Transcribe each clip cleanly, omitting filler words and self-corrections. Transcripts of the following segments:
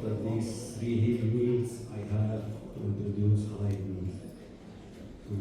after these three heavy meals, I have to introduce a light meal to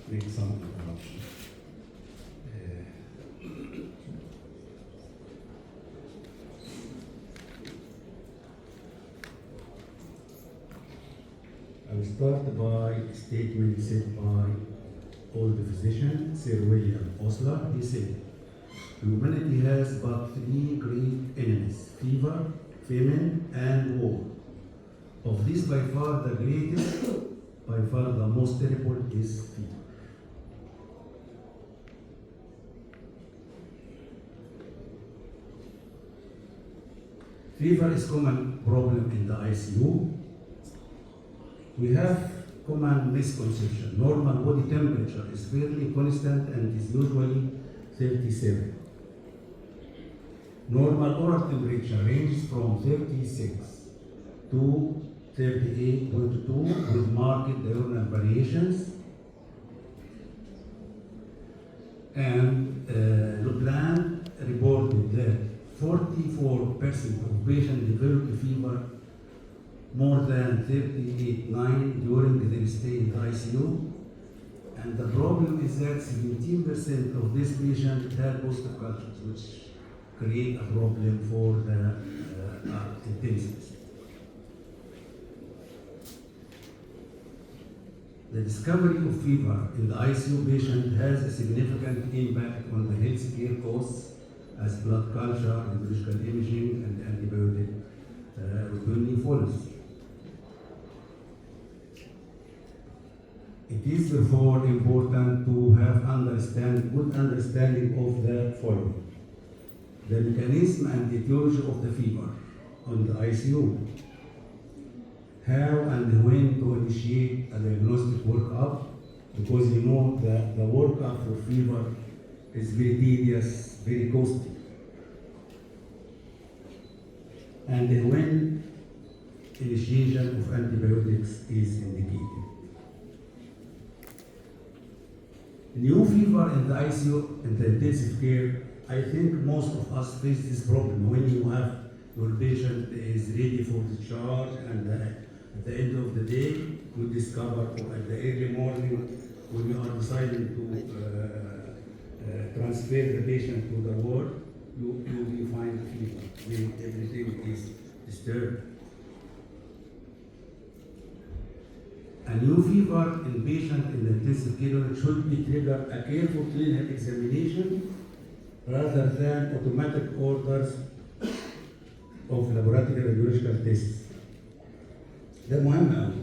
make some introduction. I will start by a statement said by old physician Sir William Osler. He said, humanity has but three great enemies: fever, famine, and war. Of these, by far the greatest, by far the most terrible is fever. Fever is a common problem in the ICU. We have common misconception. Normal body temperature is fairly constant and is usually 37. Normal oral temperature ranges from 36 to 38.2 with marked diurnal variations. And Leblanc reported that 44% of patients developed fever more than 38.9 during their stay in the ICU. And the problem is that 17% of these patients had positive cultures, which create a problem for the intensives. The discovery of fever in the ICU patient has a significant impact on the healthcare costs as blood culture, radiological imaging, and antibiotic routine follows. It is therefore important to have good understanding of the following: the mechanism and etiology of the fever on the ICU, how and when to initiate a diagnostic workup, because you know the workup for fever is very tedious, very costly, and when initiation of antibiotics is indicated. New fever in the ICU, in the intensive care, I think most of us face this problem when you have your patient is ready for discharge, and at the end of the day, you discover, or at the early morning, when you are deciding to transfer the patient to the ward, you find fever when everything is disturbed. A new fever in patient in the intensive care unit should be triggered a careful clinical examination rather than automatic orders of laboratory radiological tests. ده مهم قوي.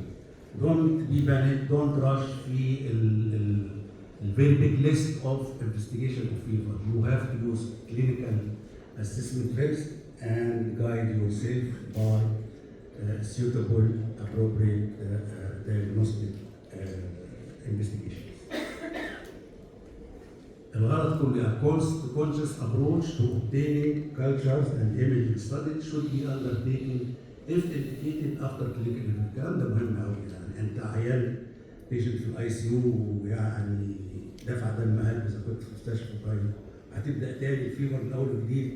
Don't be panicked, don't rush في very big list of investigation of fever. You have to use clinical assessment first and guide yourself by suitable, appropriate diagnostic investigations. الغرض كله a conscious approach to obtaining cultures and imaging studies should be undertaken if indicated after clinical review. الكلام ده مهم قوي. يعني انت عيان بيشنت في الاي سي يو يعني دفع دم قلب اذا كنت في مستشفى برايفت، هتبدا تاني الفيفر من اول وجديد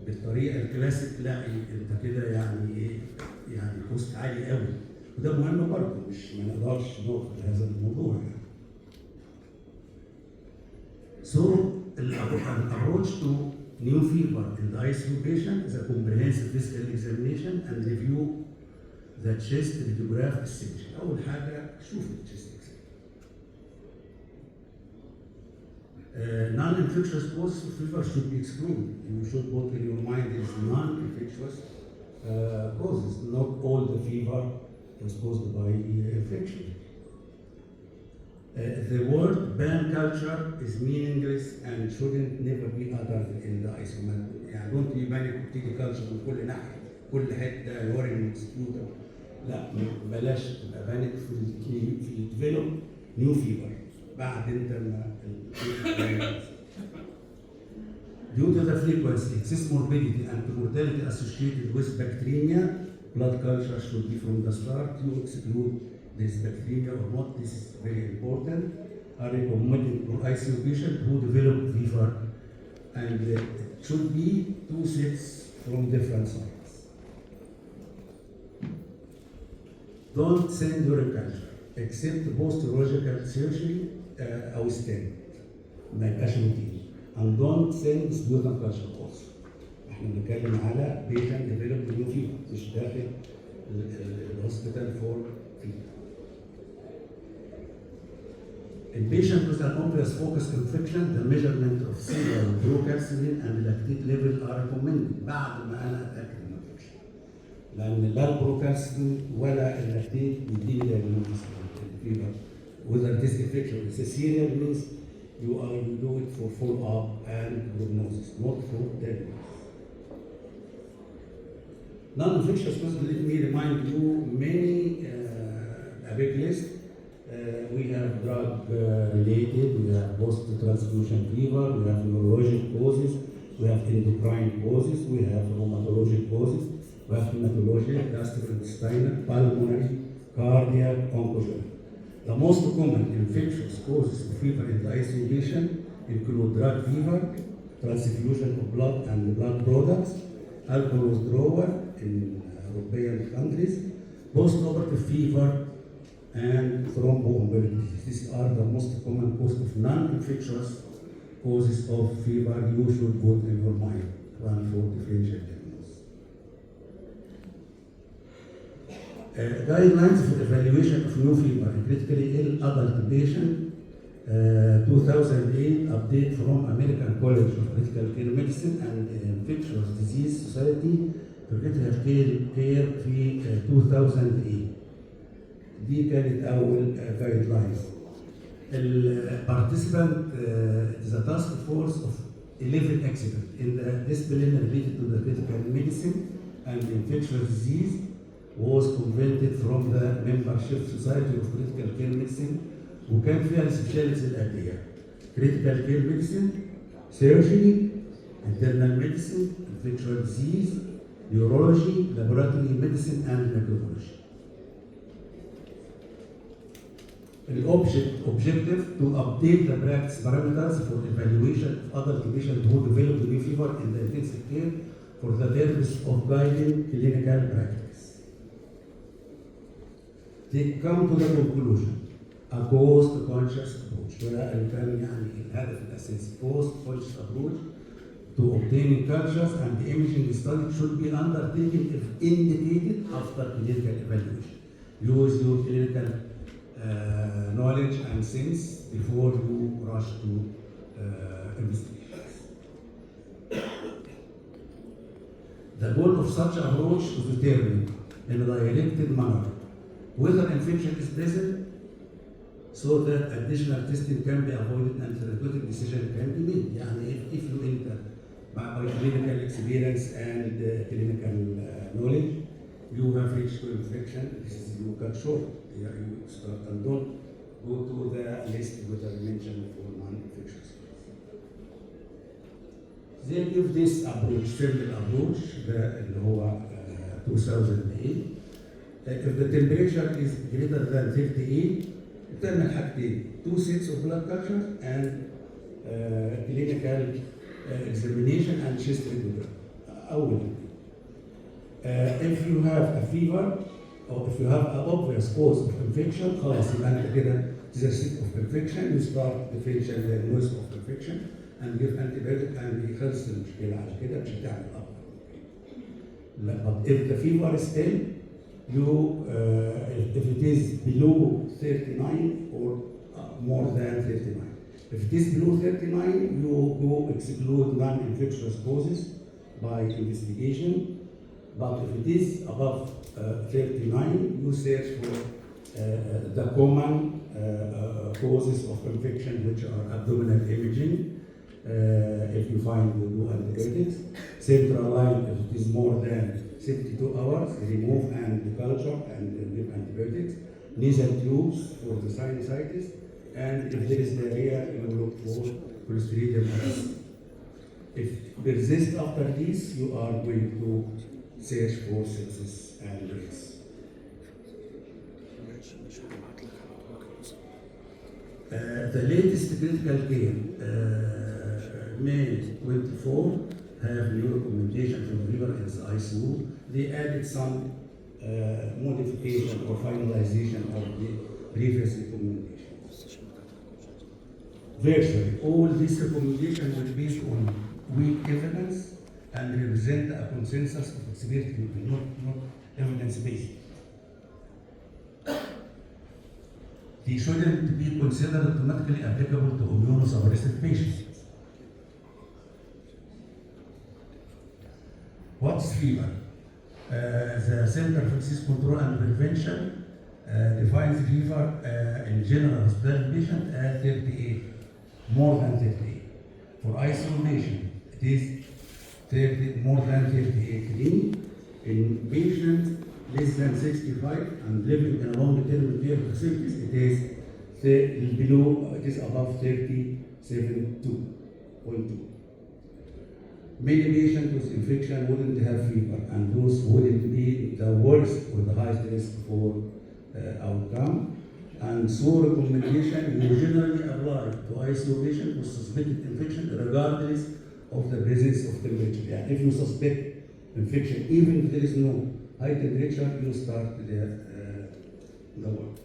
بالطريقه الكلاسيك، لا انت كده يعني ايه، يعني كوست عالي قوي، وده مهم برضه، مش ما نقدرش نقف في هذا الموضوع يعني. So, an approach to new fever in the ICU patient is a comprehensive physical examination and review the chest radiograph essential. أول حاجة شوف الchest X-ray. Non-infectious causes of fever should be excluded. You should put in your mind is non-infectious causes. Not all the fever is caused by infection. The word ban culture is meaningless and shouldn't never be uttered in the ICU. يعني don't be panic وتيجي culture من كل ناحية، كل حتة يوري مستيوتا. لا بلاش تبقى بانيك في develop new fever بعد انت ما Due to the frequency, excess morbidity and mortality associated with bacteremia, blood culture should be from the start. You exclude this bacteria or not, this is very important. Are recommended for ICU patients who develop fever, and it should be 2 sets from different sites. don't send during culture except post-urological surgery أو stent ما يبقاش روتين. and don't send sputum culture also. احنا بنتكلم على patient developed new fever مش داخل الهوسبيتال فور fever. In patient with an obvious focused infection, the measurement of serum, procalcitonin and lactate level are recommended بعد ما انا اتاكد من الانفكشن. لان لا البروكالسيتين ولا اللactate بيديني diagnosis fever. Whether this infection is a serial means you do it for follow-up and prognosis, not for diagnosis. Non-infectious causes, let me remind you many, a big list. We have drug-related, we have post-transfusion fever, we have neurologic causes, we have endocrine causes, we have rheumatologic causes, we have hematologic, gastrointestinal, pulmonary, cardiac, oncogenic. The most common infectious causes of fever in the ICU patient include drug fever, transfusion of blood and blood products, alcohol withdrawal in European countries, post-operative fever, and thromboembolic disease. These are the most common causes of non-infectious causes of fever you should put in your mind when for differential diagnosis. Guidelines for evaluation of new fever in critically ill adult patient, 2008 update from American College of Critical Care Medicine and Infectious Disease Society for Critical Care في 2008. دي كانت أول guidelines. Participant is a task force of 11 experts in the discipline related to the critical medicine and infectious disease was convened from the membership society of critical care medicine وكان فيها السبيشاليتيز الآتية: critical care medicine, surgery, internal medicine, infectious disease, neurology, laboratory medicine and microbiology. Objective to update the practice parameters for evaluation of adult patients who develop new fever in the intensive care for the purpose of guiding clinical practice. They come to the conclusion: a cost-conscious approach. وده اللي كان يعني الهدف الأساسي. Cost-conscious approach to obtaining cultures and imaging studies should be undertaken if indicated after clinical evaluation. Use your clinical knowledge and sense before you rush to investigations. The goal of such approach is to determine in a directed manner whether infection is present so that additional testing can be avoided and therapeutic decision can be made. يعني if you enter by clinical experience and clinical knowledge, you have reached to infection, you cut short. You start and don't go to the list that I mentioned for non-infectious. They give this approach, simple approach, اللي هو 2008. If the temperature is greater than 38, تعمل حاجتين: 2 sets of blood culture and clinical examination and chest radiograph. أول. If you have a fever or if you have an obvious cause of infection, خلاص يبقى أنت كده is a state of infection. You start differential diagnosis of infection and give antibiotic and يخلص المشكلة. على كده مش هتعمل أكتر. But if the fever is still, you if it is below 39 or more than 39. If it is below 39, you go exclude non-infectious causes by investigation. But if it is above 39, you search for the common causes of infection, which are abdominal imaging. If you find, you do antibiotics. Central line, if it is more than 72 hours, remove and culture and give antibiotics. Nasal tubes for the sinusitis. And if there is diarrhea, you look for Clostridium difficile. If persist after this, you are going to search for sepsis and AIDS. The latest critical care, May 24, have new recommendation from River in the ICU. They added some modification or finalization of the previous recommendations. Virtually, all these recommendations were based on weak evidence and represent a consensus of expert people, not evidence-based. They shouldn't be considered automatically applicable to immunosuppressive patients. What's fever? The Center for Disease Control and Prevention defines fever in general hospital patient as 38, more than 38. For ICU patient, it is 30, more than 38. In patients less than 65 and living in long-term care facilities, it is below, it is above 37.2. Many patients with infection wouldn't have fever, and those wouldn't be the worst or the highest risk for outcome. And so recommendation will generally apply to ICU patients with suspected infection regardless of the presence of temperature. And if you suspect infection, even if there is no high temperature, you start the work.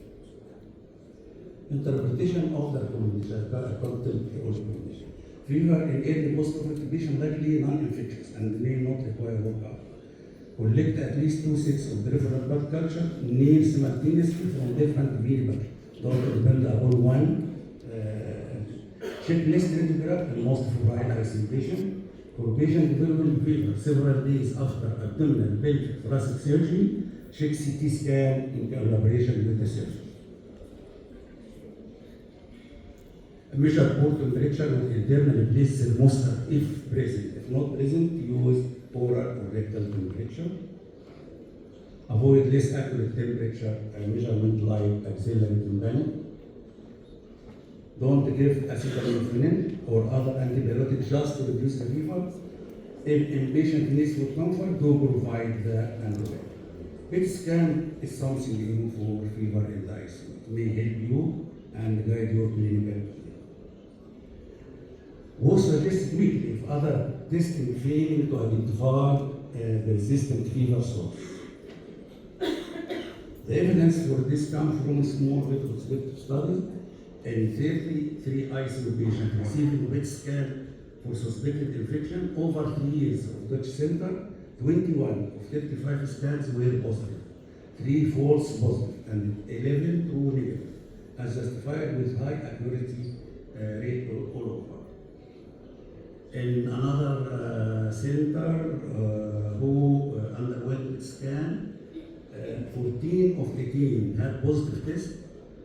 Interpretation of the recommendation, content or recommendation. Fever in early post-operative patient likely non-infectious and may not require workup. Collect at least 2 sets of peripheral blood culture near simultaneously from different variables. Don't depend upon one. Check less radiograph in most febrile ICU patient. For patient developing fever several days after abdominal, pelvic, thoracic surgery, check CT scan in collaboration with the surgeon. Measure core temperature with internally placed thermostat if present. If not present, use oral or rectal temperature. Avoid less accurate temperature measurement like axillary tympanic. Don't give acetaminophen or other antibiotics just to reduce the fever. If inpatient needs for comfort, do provide the antibiotic. PET scan is something new for fever in the ICU. It may help you and guide your clinical care. Also test weekly if other testing fail to identify the resistant fever source. The evidence for this comes from small retrospective studies in 33 ICU patients receiving PET scan for suspected infection over 3 years of Dutch center. 21 of 35 scans were positive, 3 false positive, and 11 true negative, as justified with high accuracy rate all over. In another center who underwent scan, 14 of 18 had positive tests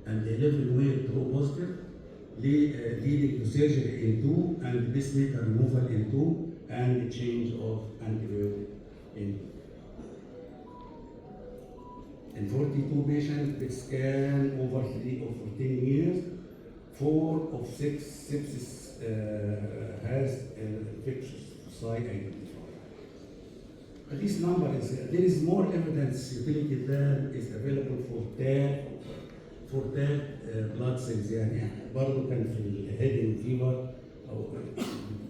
and 11 were true positive, leading to surgery in 2 and pacemaker removal in 2 and change of antibiotic in 2. In 42 patients PET scan over 3 or 14 years, 4 of 6 sepsis has infectious site identified. This number is, there is more evidence utility than is available for TAG blood cells. يعني برضه كان في الهيدنج فيفر او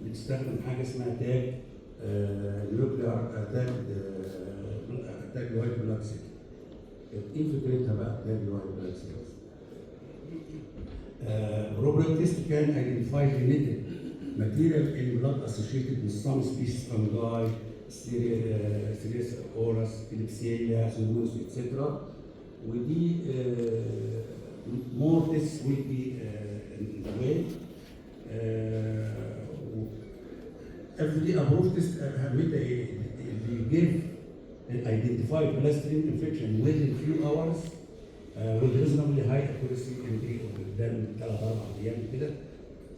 بنستخدم حاجه اسمها تاج نيوكليار تاج وايت بلاد سيل. ايه فكرتها بقى تاج وايت بلاد سيلز؟ Robert test can identify genetic material in blood associated with some species fungi, Serous auras, Klebsiella, Pseudomonas, etc. ودي more tests will be in the way. Every approved test they give identify blistering infection within few hours with reasonably high accuracy in than 3-4 أيام كده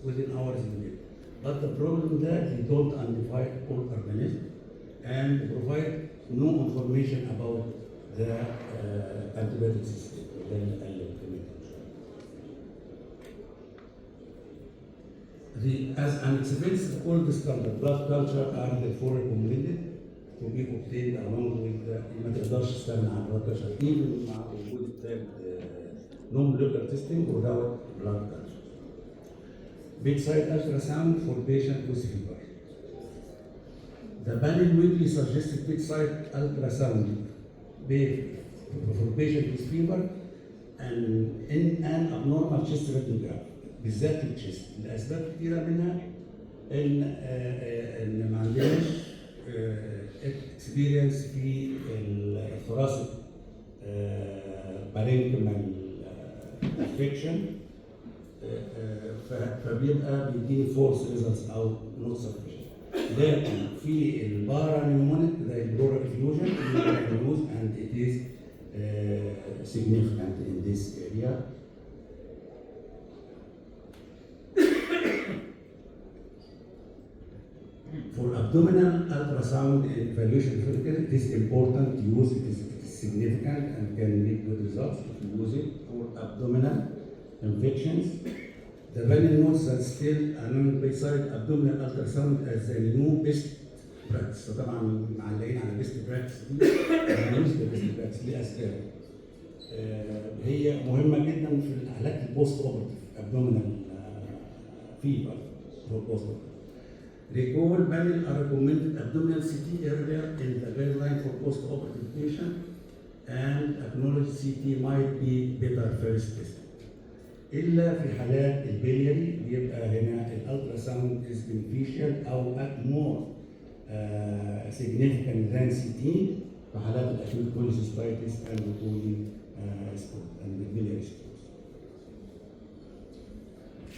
within hours in the day. But the problem that they don't identify all organisms and provide no information about the antibiotic system. As an expensive gold standard, blood culture are therefore recommended to be obtained along with ما تقدرش تستغنى عن blood culture even مع وجود non-molecular testing without blood culture. Bedside ultrasound for patient with fever. The panel weekly suggested bedside ultrasound for patient with fever and in an abnormal chest rhythm بالذات التشيست لاسباب كثيره منها ان ما عندناش اكسبيرينس في الثوراسيك بارينكمال افكشن فبيبقى بيديني فورس ريزلتس او نوت سفشن. لكن في البارا نيومونيك زي البلورال افيوجن and it is significant in this area. For abdominal ultrasound evaluation, it is important to use it. It is significant and can lead good results if you use it for abdominal infections. The panel notes that still unknown beside abdominal ultrasound as the new best practice. طبعا معلقين على best practice دي مش best practice لأسباب. هي مهمة جدا في الحالات البوست اوبرتيف abdominal fever for post operative. Recall panel are recommended abdominal CT earlier in the guideline for post-operative patient and acknowledge CT might be better first test. إلا في حالات البلياري بيبقى هنا الالتراساوند is beneficial أو more significant than CT في حالات الأكيوت cholecystitis and biliary stones.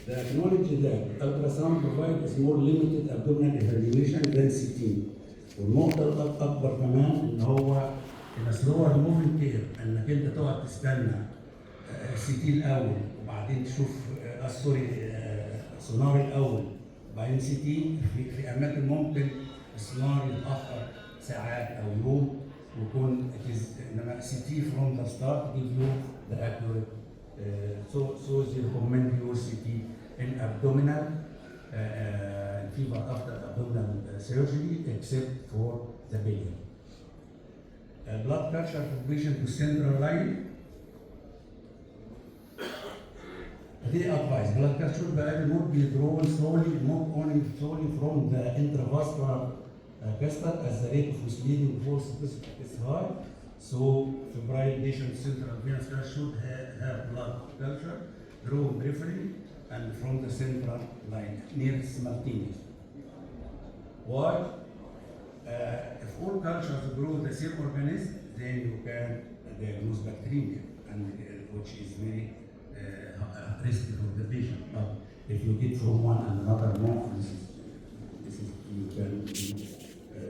The acknowledge that ultrasound provides more limited abdominal evaluation than CT. والنقطة الأكبر كمان إن هو in a slower moving care إنك أنت تقعد تستنى CT الأول وبعدين تشوف سوري سونار الأول وبعدين CT في أماكن ممكن السونار يتأخر ساعات أو يوم ويكون إنما CT from the start give you the accurate so they recommend your CT in abdominal fever after abdominal surgery except for the belly. Blood pressure for patient with central line. They advise blood pressure should be drawn slowly, not only slowly from the intravascular catheter as the rate of misleading force is high. So febrile patient central venous pressure should have blood pressure drawn peripherally and from the central line near simultaneously. Why? If all cultures grow the same organism, then you can diagnose bacteremia, and which is very risky for the patient. But if you get from one and another more, this is you can be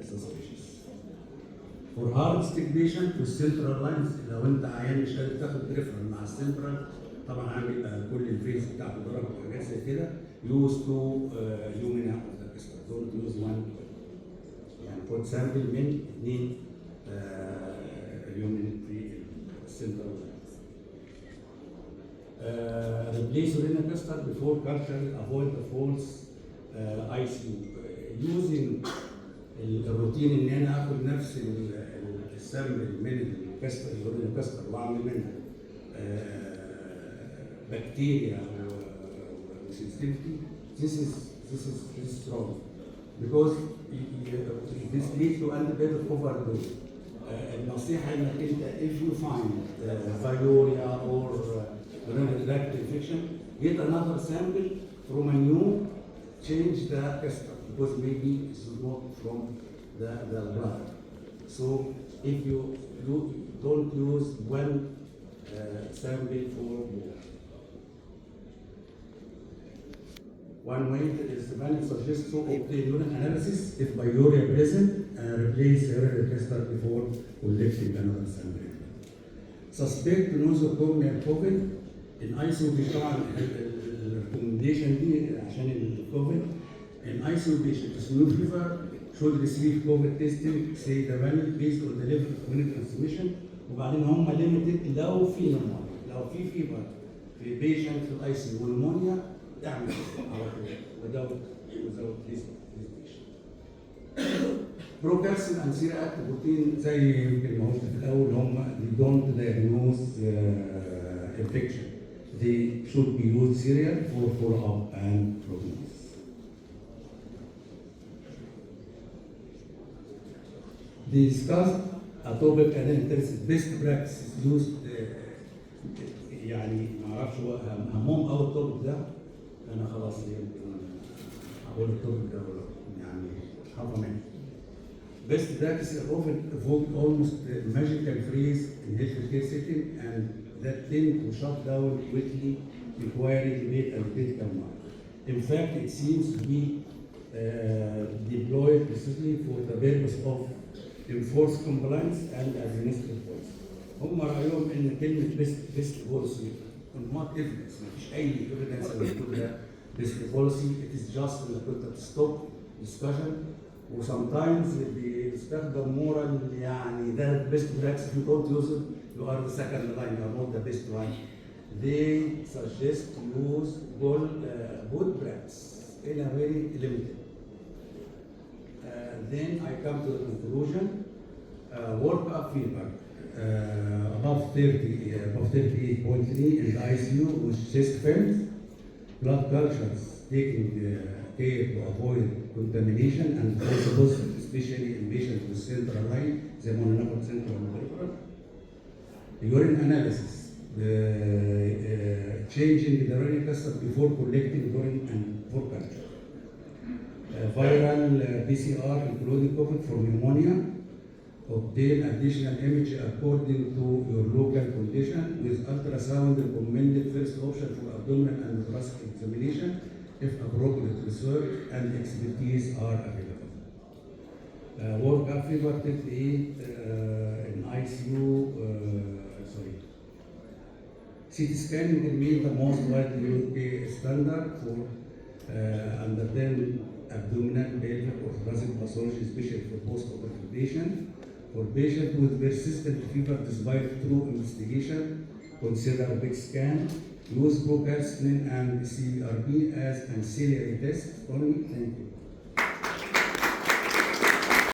suspicious. For hard stick patient with central lines, لو انت عيان مش قادر تاخد بريفرال مع السنترال طبعا عامل كل الفيز بتاعته ضرب وحاجات زي كده يوز تو يومنا اوف ذا كاستر دونت يوز 1 يعني خد سامبل من 2 يومين في السنترال replace urina caster before culture avoid the false ICU using الروتين ان انا اخد نفس السامبل من الكاستر اليورين كاستر واعمل منها bacteria sensitivity. This is wrong because this leads to antibiotic overdose. النصيحة انك انت if you find pyorrhea or urinary tract infection, get another sample from a new, change the caster because maybe it's not from the blood. So if you don't use one sample for more. One way is the panel suggests to obtain urine analysis if pyorrhea present and replace urinary caster before collecting another sample. Suspect nosocomial COVID in ICU طبعا الريكومنديشن دي عشان الكوفيد in ICU patient with flu fever should receive COVID testing say the panel based on the level of community transmission وبعدين هم limited لو في نمونيا لو في فيبر في patient في الاي سي ونمونيا تعمل على طول without this patient. Procalcin and C-reactive protein زي يمكن ما قلت في الاول هم they don't diagnose infection. They should be used serial for follow-up and prognosis. They discussed topic and interest best practices used يعني ما اعرفش هو همهم قوي التوبيك ده. انا خلاص يمكن هقول التوبيك ده يعني حافظه مني. Best practices are often evoke almost magical phrase in healthcare setting and that tend to shut down quickly, requiring debate and critical mind. In fact, it seems to be deployed precisely for the purpose of enforced compliance and administrative policy. هم رأيهم إن كلمة best policy not evidence، مفيش أي evidence إن يكون ده best policy. It is just إنك أنت stop discussion و sometimes بيستخدم moral يعني ده best practice. If you don't use it, you are the second line, you are not the best one. They suggest to use good practice in a very limited. Then I come to the conclusion. Work-up fever above 38.3 in the ICU with chest films, blood cultures taking care to avoid contamination and also positive, especially in patients with central line, زي ما قلنا ناخد central peripheral. Urine analysis, changing the urine cluster before collecting urine and for culture. Viral PCR including COVID for pneumonia. Obtain additional image according to your local condition with ultrasound recommended first option for abdominal and thoracic examination if appropriate research and expertise are available. Work-up fever 38 in ICU, CT scanning remains the most widely used standard for undertaking abdominal, pelvic, or thoracic pathology, especially for post-operative patients. For patients with persistent fever despite true investigation, consider big scan, use procalcitonin and CRP as ancillary tests only. Thank you.